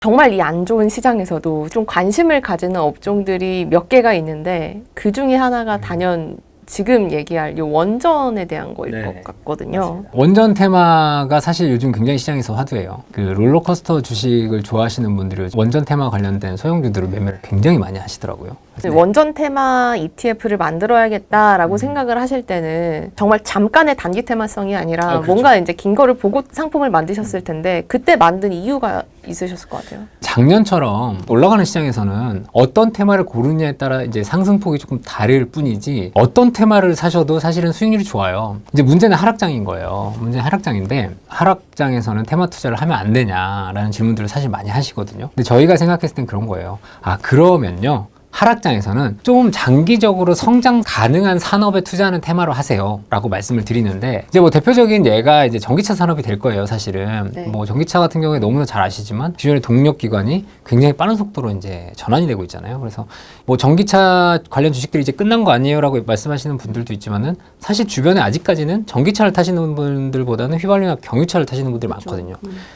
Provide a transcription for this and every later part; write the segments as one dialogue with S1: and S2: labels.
S1: 정말 이 안 좋은 시장에서도 좀 관심을 가지는 업종들이 몇 개가 있는데 그 중에 하나가 단연 지금 얘기할 이 원전에 대한 거일
S2: 네,
S1: 것 같거든요.
S2: 맞습니다. 원전 테마가 사실 요즘 굉장히 시장에서 화두예요. 그 롤러코스터 주식을 좋아하시는 분들이 원전 테마 관련된 소형주들을 매매를 굉장히 많이 하시더라고요. 네.
S1: 원전 테마 ETF를 만들어야겠다라고 생각을 하실 때는 정말 잠깐의 단기 테마성이 아니라
S2: 그렇죠.
S1: 뭔가 이제 긴 거를 보고 상품을 만드셨을 텐데 그때 만든 이유가 있으셨을 것 같아요.
S2: 작년처럼 올라가는 시장에서는 어떤 테마를 고르느냐에 따라 이제 상승폭이 조금 다를 뿐이지 어떤 테마를 사셔도 사실은 수익률이 좋아요. 이제 문제는 하락장인 거예요. 문제는 하락장인데 하락장에서는 테마 투자를 하면 안 되냐라는 질문들을 사실 많이 하시거든요. 근데 저희가 생각했을 땐 그런 거예요. 아, 그러면요. 하락장에서는 좀 장기적으로 성장 가능한 산업에 투자하는 테마로 하세요 라고 말씀을 드리는데 이제 뭐 대표적인 예가 이제 전기차 산업이 될 거예요. 사실은
S1: 네.
S2: 뭐 전기차 같은 경우에 너무나 잘 아시지만 기존의 동력 기관이 굉장히 빠른 속도로 이제 전환이 되고 있잖아요. 그래서 뭐 전기차 관련 주식들이 이제 끝난 거 아니에요 라고 말씀하시는 분들도 있지만은 사실 주변에 아직까지는 전기차를 타시는 분들보다는 휘발유나 경유차를 타시는 분들이 많거든요.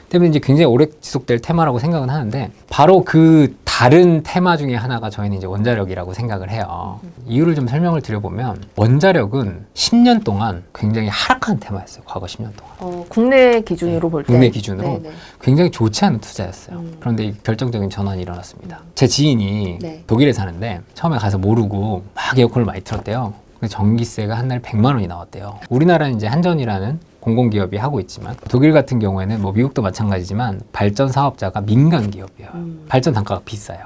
S2: 때문에 이제 굉장히 오래 지속될 테마라고 생각은 하는데 바로 그 다른 테마 중에 하나가 저희는 이제 원자력이라고 생각을 해요. 이유를 좀 설명을 드려보면 원자력은 10년 동안 굉장히 하락한 테마였어요. 과거 10년 동안.
S1: 국내 기준으로 볼 때.
S2: 국내 기준으로
S1: 네네.
S2: 굉장히 좋지 않은 투자였어요. 그런데 이 결정적인 전환이 일어났습니다. 제 지인이
S1: 네.
S2: 독일에 사는데 처음에 가서 모르고 막 에어컨을 많이 틀었대요. 그래서 전기세가 한 달 100만 원이 나왔대요. 우리나라는 이제 한전이라는 공공기업이 하고 있지만 독일 같은 경우에는 뭐 미국도 마찬가지지만 발전 사업자가 민간 기업이에요. 발전 단가가 비싸요.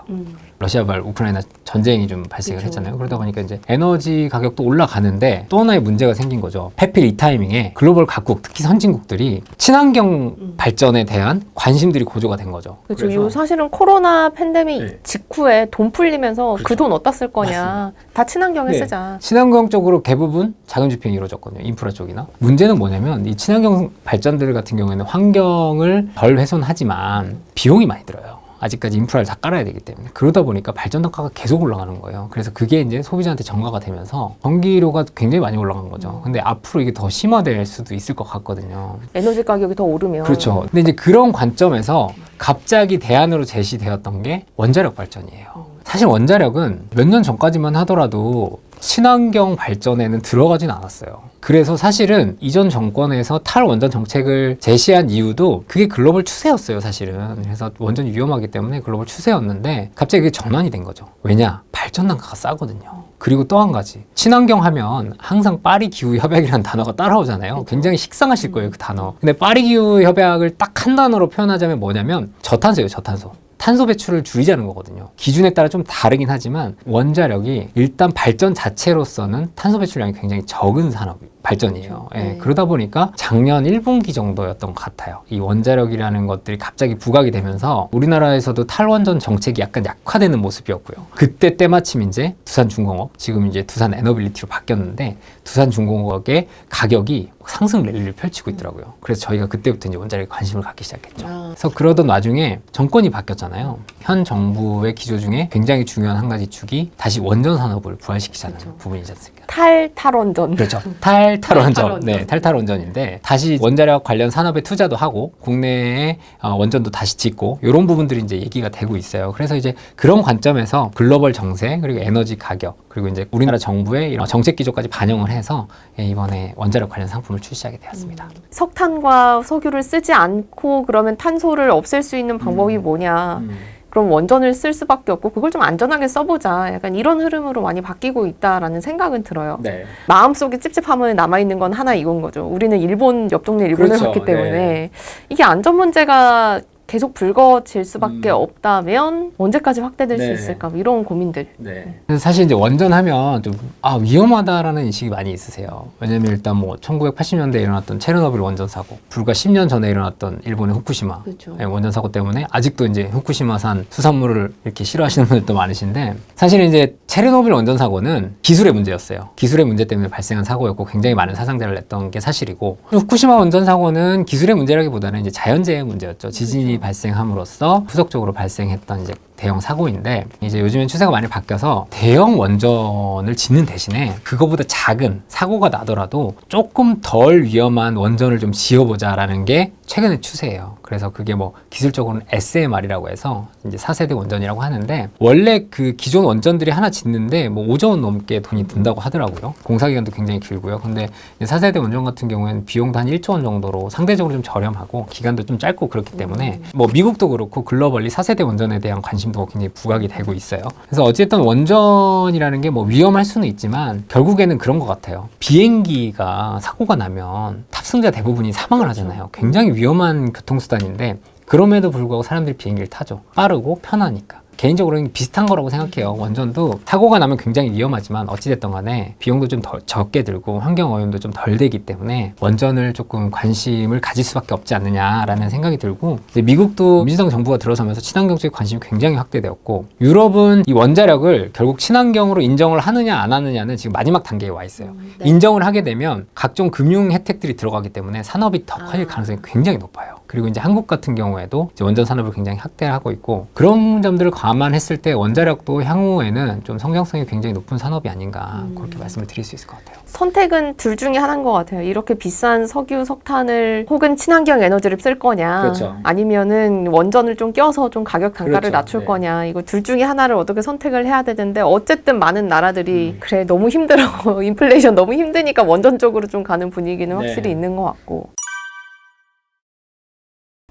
S2: 러시아발 우크라이나 전쟁이 좀 발생을
S1: 그쵸.
S2: 했잖아요. 그러다 보니까 이제 에너지 가격도 올라가는데 또 하나의 문제가 생긴 거죠. 하필 이 타이밍에 글로벌 각국, 특히 선진국들이 친환경 발전에 대한 관심들이 고조가 된 거죠.
S1: 그렇죠.
S2: 그래서
S1: 요 사실은 코로나 팬데믹
S2: 네.
S1: 직후에 돈 풀리면서 그
S2: 그렇죠.
S1: 돈 어디다 쓸 거냐. 다 친환경에
S2: 네.
S1: 쓰자.
S2: 친환경 쪽으로 대부분 자금 집행이 이루어졌거든요. 인프라 쪽이나. 문제는 뭐냐면 이 친환경 발전들 같은 경우에는 환경을 덜 훼손하지만 비용이 많이 들어요. 아직까지 인프라를 다 깔아야 되기 때문에. 그러다 보니까 발전 단가가 계속 올라가는 거예요. 그래서 그게 이제 소비자한테 전가가 되면서 전기료가 굉장히 많이 올라간 거죠. 근데 앞으로 이게 더 심화될 수도 있을 것 같거든요.
S1: 에너지 가격이 더 오르면.
S2: 그렇죠. 근데 이제 그런 관점에서 갑자기 대안으로 제시되었던 게 원자력 발전이에요. 사실 원자력은 몇 년 전까지만 하더라도 친환경 발전에는 들어가진 않았어요. 그래서 사실은 이전 정권에서 탈원전 정책을 제시한 이유도 그게 글로벌 추세였어요, 사실은. 그래서 원전이 위험하기 때문에 글로벌 추세였는데 갑자기 그게 전환이 된 거죠. 왜냐? 발전 단가가 싸거든요. 그리고 또 한 가지. 친환경 하면 항상 파리 기후 협약이라는 단어가 따라오잖아요. 굉장히 식상하실 거예요, 그 단어. 근데 파리 기후 협약을 딱 한 단어로 표현하자면 뭐냐면 저탄소예요, 저탄소. 탄소 배출을 줄이자는 거거든요. 기준에 따라 좀 다르긴 하지만 원자력이 일단 발전 자체로서는 탄소 배출량이 굉장히 적은 산업 발전이에요.
S1: 그렇죠.
S2: 예,
S1: 네.
S2: 그러다 보니까 작년 1분기 정도였던 것 같아요. 이 원자력이라는 것들이 갑자기 부각이 되면서 우리나라에서도 탈원전 정책이 약간 약화되는 모습이었고요. 그때 때마침 이제 두산중공업, 지금 이제 두산 에너빌리티로 바뀌었는데 두산중공업의 가격이 상승 랠리를 펼치고 있더라고요. 그래서 저희가 그때부터 이제 원자력에 관심을 갖기 시작했죠. 그래서 그러던 와중에 정권이 바뀌었잖아요. 현 정부의 기조 중에 굉장히 중요한 한 가지 축이 다시 원전 산업을 부활시키자는
S1: 그렇죠.
S2: 부분이지 않습니까?
S1: 탈원전.
S2: 그렇죠. 탈원전.
S1: 탈원전.
S2: 네, 탈원전인데 다시 원자력 관련 산업에 투자도 하고 국내에 원전도 다시 짓고 이런 부분들이 이제 얘기가 되고 있어요. 그래서 이제 그런 관점에서 글로벌 정세 그리고 에너지 가격 그리고 이제 우리나라 정부의 이런 정책 기조까지 반영을 해서 이번에 원자력 관련 상품을 출시하게 되었습니다.
S1: 석탄과 석유를 쓰지 않고 그러면 탄소를 없앨 수 있는 방법이 뭐냐. 그럼 원전을 쓸 수밖에 없고 그걸 좀 안전하게 써보자. 약간 이런 흐름으로 많이 바뀌고 있다라는 생각은 들어요.
S2: 네.
S1: 마음속에 찝찝함을 남아있는 건 하나 이건 거죠. 우리는 일본, 옆 동네 일본을
S2: 그렇죠.
S1: 봤기 때문에
S2: 네.
S1: 이게 안전 문제가 계속 불거질 수밖에 없다면 언제까지 확대될 수
S2: 네.
S1: 있을까? 뭐 이런 고민들.
S2: 네. 그래서 사실 이제 원전하면 좀 위험하다라는 인식이 많이 있으세요. 왜냐면 일단 뭐 1980년대에 일어났던 체르노빌 원전 사고, 불과 10년 전에 일어났던 일본의 후쿠시마
S1: 그렇죠.
S2: 원전 사고 때문에 아직도 이제 후쿠시마산 수산물을 이렇게 싫어하시는 분들도 많으신데 사실 이제 체르노빌 원전 사고는 기술의 문제였어요. 기술의 문제 때문에 발생한 사고였고 굉장히 많은 사상자를 냈던 게 사실이고 후쿠시마 원전 사고는 기술의 문제라기보다는 이제 자연재해의 문제였죠. 지진이 발생함으로써 후속적으로 발생했던 이제 대형 사고인데 이제 요즘엔 추세가 많이 바뀌어서 대형 원전을 짓는 대신에 그거보다 작은 사고가 나더라도 조금 덜 위험한 원전을 좀 지어보자라는 게 최근의 추세예요. 그래서 그게 뭐 기술적으로는 SMR이라고 해서 이제 4세대 원전이라고 하는데 원래 그 기존 원전들이 하나 짓는데 뭐 5조 원 넘게 돈이 든다고 하더라고요. 공사 기간도 굉장히 길고요. 근데 4세대 원전 같은 경우에는 비용도 한 1조 원 정도로 상대적으로 좀 저렴하고 기간도 좀 짧고 그렇기 때문에 뭐 미국도 그렇고 글로벌리 4세대 원전에 대한 관심도 굉장히 부각이 되고 있어요. 그래서 어쨌든 원전이라는 게 뭐 위험할 수는 있지만 결국에는 그런 것 같아요. 비행기가 사고가 나면 탑승자 대부분이 사망을 하잖아요. 굉장히 위험한 교통수단인데 그럼에도 불구하고 사람들이 비행기를 타죠. 빠르고 편하니까. 개인적으로는 비슷한 거라고 생각해요. 원전도 사고가 나면 굉장히 위험하지만 어찌됐든 간에 비용도 좀 더 적게 들고 환경오염도 좀 덜 되기 때문에 원전을 조금 관심을 가질 수밖에 없지 않느냐라는 생각이 들고 이제 미국도 민주당 정부가 들어서면서 친환경 쪽에 관심이 굉장히 확대되었고 유럽은 이 원자력을 결국 친환경으로 인정을 하느냐 안 하느냐는 지금 마지막 단계에 와 있어요.
S1: 네.
S2: 인정을 하게 되면 각종 금융 혜택들이 들어가기 때문에 산업이 더 커질 가능성이 굉장히 높아요. 그리고 이제 한국 같은 경우에도 이제 원전 산업을 굉장히 확대하고 있고 그런 점들을 감안했을 때 원자력도 향후에는 좀 성장성이 굉장히 높은 산업이 아닌가 그렇게 말씀을 드릴 수 있을 것 같아요.
S1: 선택은 둘 중에 하나인 것 같아요. 이렇게 비싼 석유, 석탄을 혹은 친환경 에너지를 쓸 거냐,
S2: 그렇죠.
S1: 아니면은 원전을 좀 껴서 좀 가격 단가를
S2: 그렇죠.
S1: 낮출
S2: 네.
S1: 거냐, 이거 둘 중에 하나를 어떻게 선택을 해야 되는데 어쨌든 많은 나라들이 그래 너무 힘들어, 인플레이션 너무 힘드니까 원전 쪽으로 좀 가는 분위기는 확실히
S2: 네.
S1: 있는 것 같고.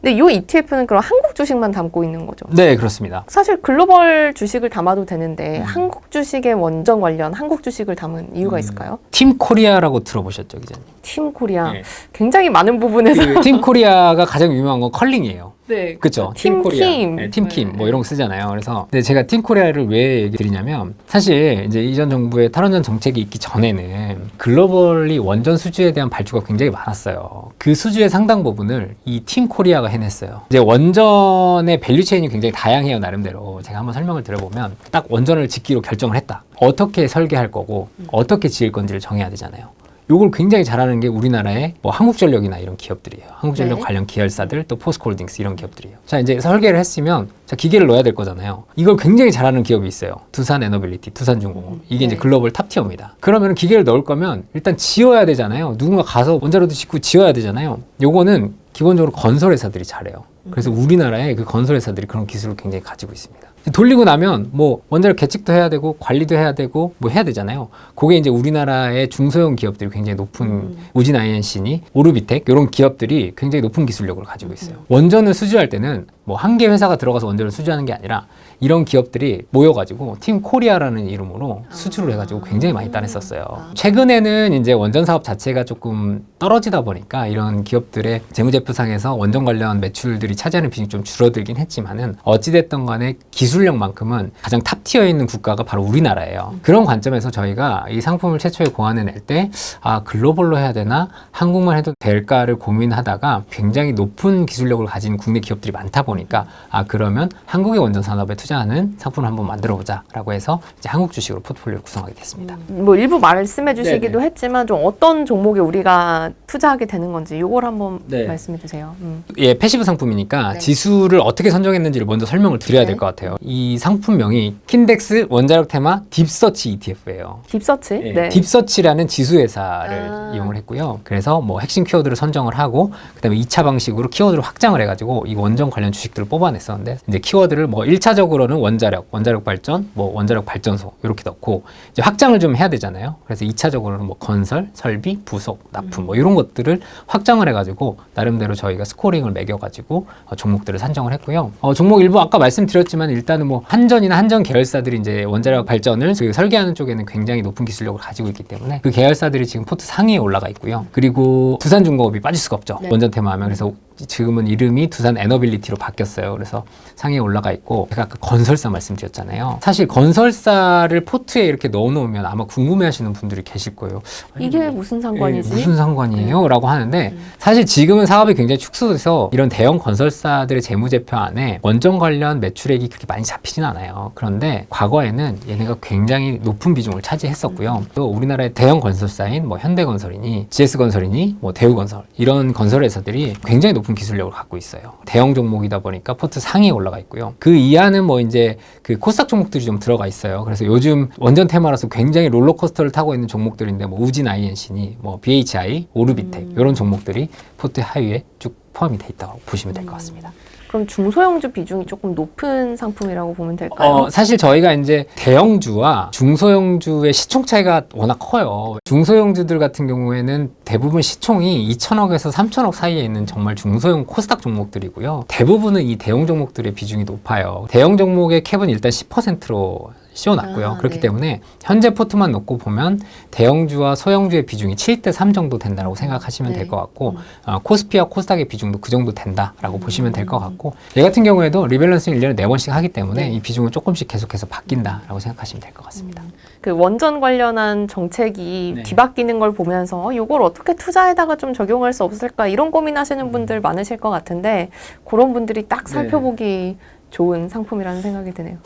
S1: 근데 이 ETF는 그럼 한국 주식만 담고 있는 거죠?
S2: 네, 그렇습니다.
S1: 사실 글로벌 주식을 담아도 되는데 한국 주식의 원전 관련 한국 주식을 담은 이유가 있을까요?
S2: 팀 코리아라고 들어보셨죠, 기자님?
S1: 팀 코리아.
S2: 네.
S1: 굉장히 많은 부분에서
S2: 그 팀 코리아가 가장 유명한 건 컬링이에요.
S1: 네.
S2: 그쵸?
S1: 팀킴.
S2: 네, 팀킴 뭐 이런 거 쓰잖아요. 그래서 근데 제가 팀 코리아를 왜 얘기 드리냐면 사실 이제 이전 정부의 탈원전 정책이 있기 전에는 글로벌리 원전 수주에 대한 발주가 굉장히 많았어요. 그 수주의 상당 부분을 이 팀 코리아가 해냈어요. 이제 원전의 밸류체인이 굉장히 다양해요, 나름대로. 제가 한번 설명을 드려보면 딱 원전을 짓기로 결정을 했다. 어떻게 설계할 거고 어떻게 지을 건지를 정해야 되잖아요. 요걸 굉장히 잘하는 게 우리나라의 뭐 한국전력이나 이런 기업들이에요. 한국전력
S1: 네.
S2: 관련 계열사들 또 포스코홀딩스 이런 기업들이에요. 자 이제 설계를 했으면 자 기계를 넣어야 될 거잖아요. 이걸 굉장히 잘하는 기업이 있어요. 두산에너빌리티, 두산중공업. 이게 이제
S1: 네.
S2: 글로벌 탑티어입니다. 그러면 기계를 넣을 거면 일단 지어야 되잖아요. 누군가 가서 원자로도 짓고 지어야 되잖아요. 요거는 기본적으로 건설회사들이 잘해요. 그래서 우리나라에 그 건설회사들이 그런 기술을 굉장히 가지고 있습니다. 돌리고 나면 뭐 원자력 계측도 해야 되고 관리도 해야 되고 뭐 해야 되잖아요. 그게 이제 우리나라의 중소형 기업들이 굉장히 높은 우진 INC니 오르비텍 이런 기업들이 굉장히 높은 기술력을 가지고 있어요. 원전을 수주할 때는 뭐 한 개 회사가 들어가서 원전을 수주하는 게 아니라 이런 기업들이 모여가지고 팀 코리아라는 이름으로 수주를 해가지고 굉장히 많이 따냈었어요. 최근에는 이제 원전 사업 자체가 조금 떨어지다 보니까 이런 기업들의 재무제표상에서 원전 관련 매출들이 차지하는 비중이 좀 줄어들긴 했지만은 어찌됐든 간에 기술력만큼은 가장 탑티어에 있는 국가가 바로 우리나라예요. 그런 관점에서 저희가 이 상품을 최초에 고안해낼 때 아 글로벌로 해야 되나 한국만 해도 될까를 고민하다가 굉장히 높은 기술력을 가진 국내 기업들이 많다 보니까 아 그러면 한국의 원전 산업에 투자하는 상품을 한번 만들어보자 라고 해서 이제 한국 주식으로 포트폴리오를 구성하게 됐습니다.
S1: 뭐 일부 말씀해 주시기도
S2: 네네.
S1: 했지만 좀 어떤 종목에 우리가 투자하게 되는 건지 이걸 한번
S2: 네.
S1: 말씀해 주세요.
S2: 예, 패시브 상품이니까
S1: 네.
S2: 지수를 어떻게 선정했는지를 먼저 설명을 드려야 될
S1: 네.
S2: 것 같아요. 이 상품명이 킨덱스 원자력 테마 딥서치 ETF예요.
S1: 딥서치?
S2: 예,
S1: 네.
S2: 딥서치라는 지수회사를
S1: 아.
S2: 이용을 했고요. 그래서 뭐 핵심 키워드를 선정을 하고 그다음에 2차 방식으로 키워드를 확장을 해가지고 이 원전 관련 주식들을 뽑아냈었는데 이제 키워드를 뭐 1차적으로는 원자력 발전, 뭐 원자력 발전소 이렇게 넣고 이제 확장을 좀 해야 되잖아요. 그래서 2차적으로는 뭐 건설, 설비, 부속, 납품 뭐 이런 것들을 확장을 해가지고 나름대로 저희가 스코링을 매겨가지고 종목들을 산정을 했고요. 종목 일부 아까 말씀드렸지만 일단은 뭐 한전이나 한전 계열사들이 이제 원자력 발전을 설계하는 쪽에는 굉장히 높은 기술력을 가지고 있기 때문에 그 계열사들이 지금 포트 상위에 올라가 있고요. 그리고 두산중공업이 빠질 수가 없죠.
S1: 네.
S2: 원전 테마하면. 그래서 지금은 이름이 두산 에너빌리티로 바뀌었어요. 그래서 상위에 올라가 있고 제가 아까 건설사 말씀드렸잖아요. 사실 건설사를 포트에 이렇게 넣어놓으면 아마 궁금해하시는 분들이 계실 거예요. 아니,
S1: 이게 무슨 상관이지?
S2: 무슨 상관이에요? 라고 하는데 사실 지금은 사업이 굉장히 축소돼서 이런 대형 건설사들의 재무제표 안에 원전 관련 매출액이 그렇게 많이 잡히진 않아요. 그런데 과거에는 얘네가 굉장히 높은 비중을 차지했었고요. 또 우리나라의 대형 건설사인 뭐 현대건설이니 GS건설이니 뭐 대우건설 이런 건설 회사들이 굉장히 높은 높은 기술력을 갖고 있어요. 대형 종목이다 보니까 포트 상위에 올라가 있고요. 그 이하는 뭐 이제 그 코스닥 종목들이 좀 들어가 있어요. 그래서 요즘 원전 테마라서 굉장히 롤러코스터를 타고 있는 종목들인데 뭐 우진 INC니 뭐 BHI, 오르비텍 이런 종목들이 포트 하위에 쭉 포함이 돼 있다고 보시면 될 것 같습니다.
S1: 그럼 중소형주 비중이 조금 높은 상품이라고 보면 될까요?
S2: 사실 저희가 이제 대형주와 중소형주의 시총 차이가 워낙 커요. 중소형주들 같은 경우에는 대부분 시총이 2천억에서 3천억 사이에 있는 정말 중소형 코스닥 종목들이고요. 대부분은 이 대형 종목들의 비중이 높아요. 대형 종목의 캡은 일단 10%로 씌워놨고요. 그렇기
S1: 네.
S2: 때문에 현재 포트만 놓고 보면 대형주와 소형주의 비중이 7대 3 정도 된다고 생각하시면
S1: 네.
S2: 될 것 같고 코스피와 코스닥의 비중도 그 정도 된다라고 보시면 될 것 같고 얘 같은 경우에도 리밸런싱 1년에 4번씩 하기 때문에
S1: 네.
S2: 이 비중은 조금씩 계속해서 바뀐다라고 생각하시면 될 것 같습니다.
S1: 그 원전 관련한 정책이
S2: 네.
S1: 뒤바뀌는 걸 보면서 이걸 어떻게 투자에다가 좀 적용할 수 없을까 이런 고민하시는 분들 많으실 것 같은데 그런 분들이 딱 살펴보기 좋은 상품이라는 생각이 드네요.